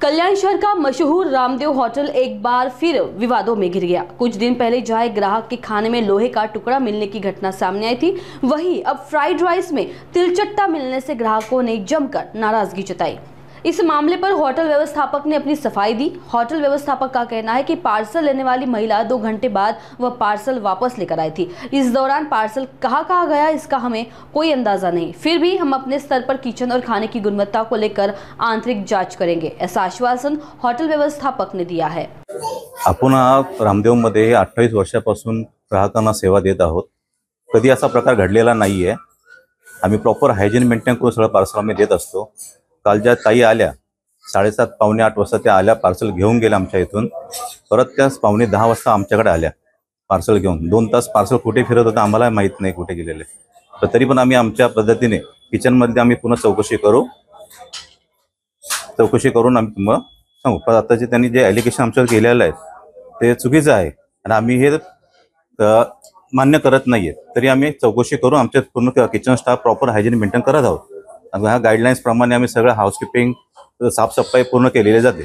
कल्याण शहर का मशहूर रामदेव होटल एक बार फिर विवादों में घिर गया। कुछ दिन पहले जहां एक ग्राहक के खाने में लोहे का टुकड़ा मिलने की घटना सामने आई थी, वहीं अब फ्राइड राइस में तिलचट्टा मिलने से ग्राहकों ने जमकर नाराजगी जताई। इस मामले पर होटल व्यवस्थापक ने अपनी सफाई दी। होटल व्यवस्थापक का कहना है कि पार्सल लेने वाली महिला 2 घंटे बाद वह पार्सल वापस लेकर आई थी। इस दौरान पार्सल कहाँ गया इसका हमें कोई अंदाजा नहीं। फिर भी हम अपने स्तर पर किचन और खाने की गुणवत्ता को लेकर आंतरिक जांच करेंगे, ऐसा आश्वासन होटल व्यवस्थापक ने दिया है। आपण रामदेवमध्ये 28 वर्षापासून ग्राहकांना सेवा देत आहोत। कधी असा प्रकार घडलेला नाहीये। आम्ही प्रॉपर हायजीन मेंटेन करून सगळं पार्सल आम्ही देत असतो। काल ज्या ताई आल्या 7:30 पावणे 8 वाजता त्या आल्या, पार्सल घेऊन गेल्या आमच्या इथून। परत त्या पावणे 10 वाजता आमच्याकडे आल्या पार्सल घेऊन। 2 तास पार्सल कुठे फिरत होतं आम्हाला माहित नाही कुठे गेलेले। तर तरी पण आम्ही आमच्या पद्धतीने किचनमध्ये आम्ही पुन्हा चौकशी करून आम्ही मग सांगू। पण आता जे त्यांनी जे ॲलिगेशन आमच्यावर केलेलं आहे ते चुकीचं आहे आणि आम्ही हे मान्य करत नाहीये। तरी आम्ही चौकशी करून आमच्या पूर्ण kitchen staff proper hygiene maintain करत आहोत। ह्या गाईडलाईन्स प्रमाणे आम्ही सगळं हाऊसकीपिंग साफसफाई पूर्ण केलेली जाते।